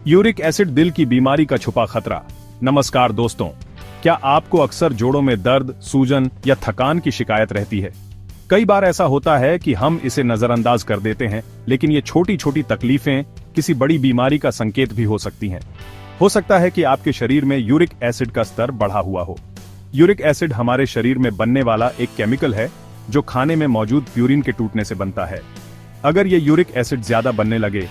Uric acid दिल की बीमारी का छुपा खतरा। नमस्कार दोस्तों, क्या आपको अक्सर जोड़ों में दर्द, सूजन या थकान की शिकायत रहती है? कई बार ऐसा होता है कि हम इसे नजरअंदाज कर देते हैं, लेकिन ये छोटी छोटी तकलीफें किसी बड़ी बीमारी का संकेत भी हो सकती हैं। हो सकता है कि आपके शरीर में यूरिक एसिड का स्तर बढ़ा हुआ हो। यूरिक एसिड हमारे शरीर में बनने वाला एक केमिकल है जो खाने में मौजूद प्यूरिन के टूटने से बनता है। अगर ये यूरिक एसिड ज्यादा बनने लगे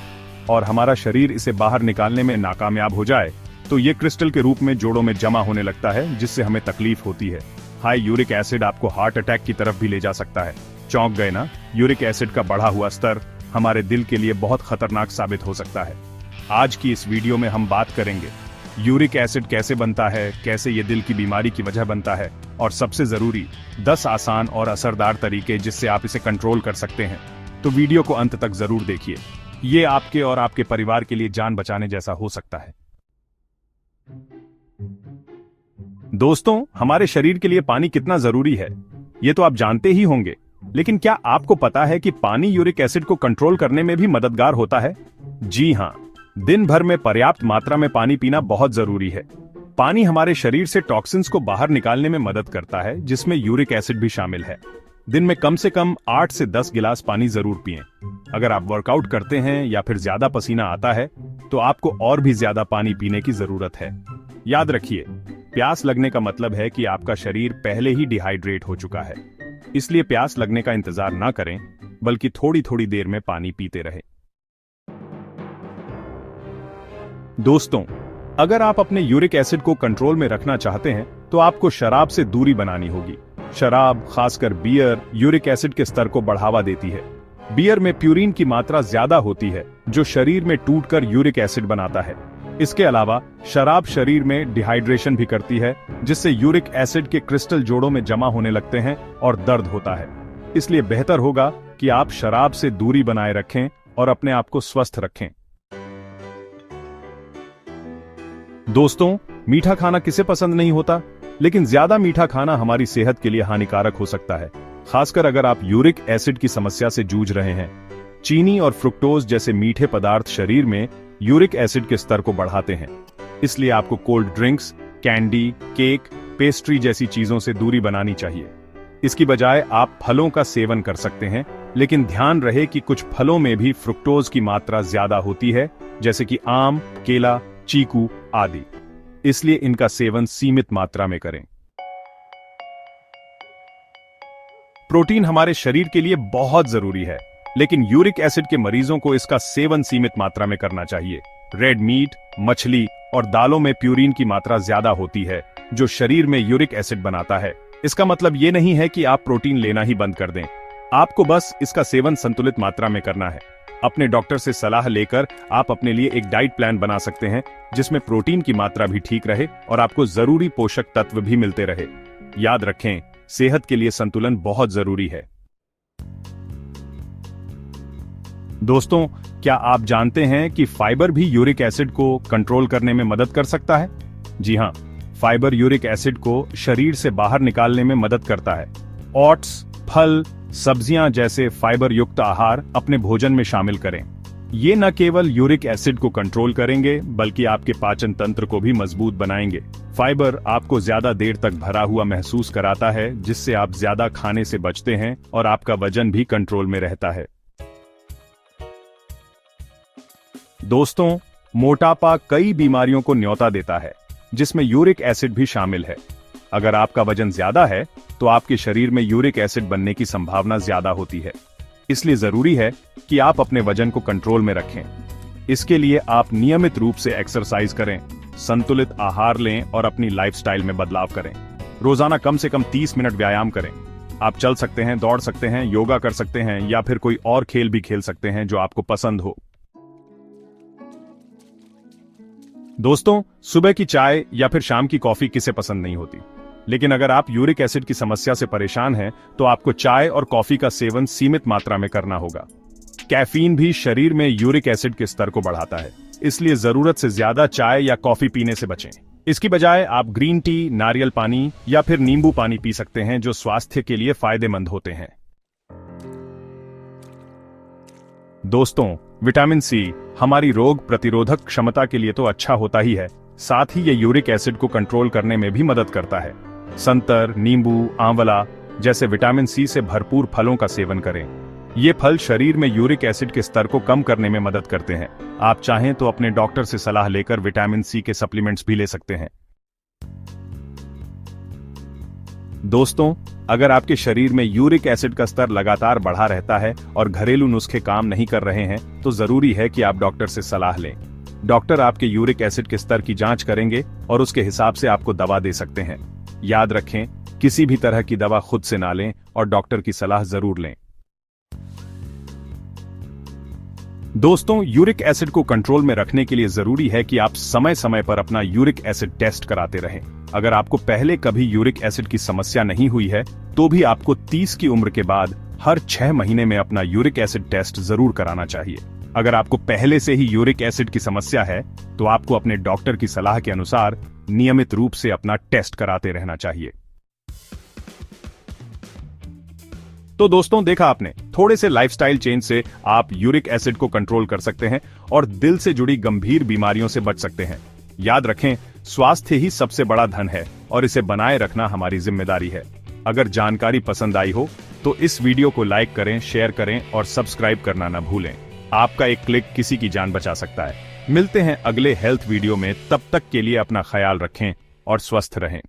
और हमारा शरीर इसे बाहर निकालने में नाकामयाब हो जाए, तो ये क्रिस्टल के रूप में जोड़ों में जमा होने लगता है, जिससे हमें तकलीफ होती है। हाई यूरिक एसिड आपको हार्ट अटैक की तरफ भी ले जा सकता है। चौंक गए ना? यूरिक एसिड का बढ़ा हुआ स्तर हमारे दिल के लिए बहुत खतरनाक साबित हो सकता है। आज की इस वीडियो में हम बात करेंगे यूरिक एसिड कैसे बनता है, कैसे ये दिल की बीमारी की वजह बनता है, और सबसे जरूरी 10 आसान और असरदार तरीके जिससे आप इसे कंट्रोल कर सकते हैं। तो वीडियो को अंत तक जरूर देखिए। ये आपके और आपके परिवार के लिए जान बचाने जैसा हो सकता है। दोस्तों, हमारे शरीर के लिए पानी कितना जरूरी है, ये तो आप जानते ही होंगे, लेकिन क्या आपको पता है कि पानी यूरिक एसिड को कंट्रोल करने में भी मददगार होता है? जी हां, दिन भर में पर्याप्त मात्रा में पानी पीना बहुत जरूरी है। पानी हमारे शरीर से टॉक्सिन्स को बाहर निकालने में मदद करता है, जिसमें यूरिक एसिड भी शामिल है। दिन में कम से कम 8 से 10 गिलास पानी जरूर पिएं। अगर आप वर्कआउट करते हैं या फिर ज्यादा पसीना आता है, तो आपको और भी ज्यादा पानी पीने की जरूरत है। याद रखिए, प्यास लगने का मतलब है कि आपका शरीर पहले ही डिहाइड्रेट हो चुका है। इसलिए प्यास लगने का इंतजार ना करें, बल्कि थोड़ी थोड़ी देर में पानी पीते रहें। दोस्तों, अगर आप अपने यूरिक एसिड को कंट्रोल में रखना चाहते हैं, तो आपको शराब से दूरी बनानी होगी। शराब, खासकर बियर, यूरिक एसिड के स्तर को बढ़ावा देती है। बियर में प्यूरिन की मात्रा ज्यादा होती है, जो शरीर में टूटकर यूरिक एसिड बनाता है। इसके अलावा शराब शरीर में डिहाइड्रेशन भी करती है, जिससे यूरिक एसिड के क्रिस्टल जोड़ों में जमा होने लगते हैं और दर्द होता है। इसलिए बेहतर होगा कि आप शराब से दूरी बनाए रखें और अपने आप को स्वस्थ रखें। दोस्तों, मीठा खाना किसे पसंद नहीं होता, लेकिन ज्यादा मीठा खाना हमारी सेहत के लिए हानिकारक हो सकता है, खासकर अगर आप यूरिक एसिड की समस्या से जूझ रहे हैं। चीनी और फ्रुक्टोज जैसे मीठे पदार्थ शरीर में यूरिक एसिड के स्तर को बढ़ाते हैं। इसलिए आपको cold drinks, candy, cake, pastry जैसी चीजों से दूरी बनानी चाहिए। इसकी बजाय आप फलों का सेवन कर सकते हैं, लेकिन ध्यान रहे कि कुछ फलों में भी फ्रुक्टोज की मात्रा ज्यादा होती है, जैसे कि आम, केला, चीकू आदि। इसलिए इनका सेवन सीमित मात्रा में करें। प्रोटीन हमारे शरीर के लिए बहुत जरूरी है, लेकिन यूरिक एसिड के मरीजों को इसका सेवन सीमित मात्रा में करना चाहिए। रेड मीट, मछली और दालों में प्यूरिन की मात्रा ज्यादा होती है, जो शरीर में यूरिक एसिड बनाता है। इसका मतलब ये नहीं है कि आप प्रोटीन लेना ही बंद कर दें। आपको बस इसका सेवन संतुलित मात्रा में करना है। अपने डॉक्टर से सलाह लेकर आप अपने लिए एक डाइट प्लान बना सकते हैं, जिसमें प्रोटीन की मात्रा भी ठीक रहे और आपको जरूरी पोषक तत्व भी मिलते रहे। याद रखें, सेहत के लिए संतुलन बहुत जरूरी है। दोस्तों, क्या आप जानते हैं कि फाइबर भी यूरिक एसिड को कंट्रोल करने में मदद कर सकता है? जी हां, फाइबर यूरिक एसिड को शरीर से बाहर निकालने में मदद करता है। ओट्स, फल, सब्जियां जैसे फाइबर युक्त आहार अपने भोजन में शामिल करें। ये न केवल यूरिक एसिड को कंट्रोल करेंगे, बल्कि आपके पाचन तंत्र को भी मजबूत बनाएंगे। फाइबर आपको ज्यादा देर तक भरा हुआ महसूस कराता है, जिससे आप ज्यादा खाने से बचते हैं और आपका वजन भी कंट्रोल में रहता है। दोस्तों, मोटापा कई बीमारियों को न्योता देता है, जिसमें यूरिक एसिड भी शामिल है। अगर आपका वजन ज्यादा है, तो आपके शरीर में यूरिक एसिड बनने की संभावना ज्यादा होती है। इसलिए जरूरी है कि आप अपने वजन को कंट्रोल में रखें। इसके लिए आप नियमित रूप से एक्सरसाइज करें, संतुलित आहार लें और अपनी लाइफस्टाइल में बदलाव करें। रोजाना कम से कम 30 मिनट व्यायाम करें। आप चल सकते हैं, दौड़ सकते हैं, योगा कर सकते हैं या फिर कोई और खेल भी खेल सकते हैं जो आपको पसंद हो। दोस्तों, सुबह की चाय या फिर शाम की कॉफी किसे पसंद नहीं होती, लेकिन अगर आप यूरिक एसिड की समस्या से परेशान हैं, तो आपको चाय और कॉफी का सेवन सीमित मात्रा में करना होगा। कैफीन भी शरीर में यूरिक एसिड के स्तर को बढ़ाता है, इसलिए जरूरत से ज्यादा चाय या कॉफी पीने से बचें। इसकी बजाय आप ग्रीन टी, नारियल पानी या फिर नींबू पानी पी सकते हैं, जो स्वास्थ्य के लिए फायदेमंद होते हैं। दोस्तों, विटामिन सी हमारी रोग प्रतिरोधक क्षमता के लिए तो अच्छा होता ही है, साथ ही ये यूरिक एसिड को कंट्रोल करने में भी मदद करता है। संतर, नींबू, आंवला जैसे विटामिन सी से भरपूर फलों का सेवन करें। ये फल शरीर में यूरिक एसिड के स्तर को कम करने में मदद करते हैं। आप चाहें तो अपने डॉक्टर से सलाह लेकर विटामिन सी के सप्लीमेंट्स भी ले सकते हैं। दोस्तों, अगर आपके शरीर में यूरिक एसिड का स्तर लगातार बढ़ा रहता है और घरेलू नुस्खे काम नहीं कर रहे हैं, तो जरूरी है कि आप डॉक्टर से सलाह लें। डॉक्टर आपके यूरिक एसिड के स्तर की जांच करेंगे और उसके हिसाब से आपको दवा दे सकते हैं। याद रखें, किसी भी तरह की दवा खुद से ना लें और डॉक्टर की सलाह जरूर लें। दोस्तों, यूरिक एसिड को कंट्रोल में रखने के लिए जरूरी है कि आप समय समय पर अपना यूरिक एसिड टेस्ट कराते रहें। अगर आपको पहले कभी यूरिक एसिड की समस्या नहीं हुई है, तो भी आपको 30 की उम्र के बाद हर 6 महीने में अपना यूरिक एसिड टेस्ट जरूर कराना चाहिए। अगर आपको पहले से ही यूरिक एसिड की समस्या है, तो आपको अपने डॉक्टर की सलाह के अनुसार नियमित रूप से अपना टेस्ट कराते रहना चाहिए। तो दोस्तों, देखा आपने, थोड़े से लाइफस्टाइल चेंज से आप यूरिक एसिड को कंट्रोल कर सकते हैं और दिल से जुड़ी गंभीर बीमारियों से बच सकते हैं। याद रखें, स्वास्थ्य ही सबसे बड़ा धन है और इसे बनाए रखना हमारी जिम्मेदारी है। अगर जानकारी पसंद आई हो तो इस वीडियो को लाइक करें, शेयर करें और सब्सक्राइब करना न भूलें। आपका एक क्लिक किसी की जान बचा सकता है। मिलते हैं अगले हेल्थ वीडियो में, तब तक के लिए अपना ख्याल रखें और स्वस्थ रहें।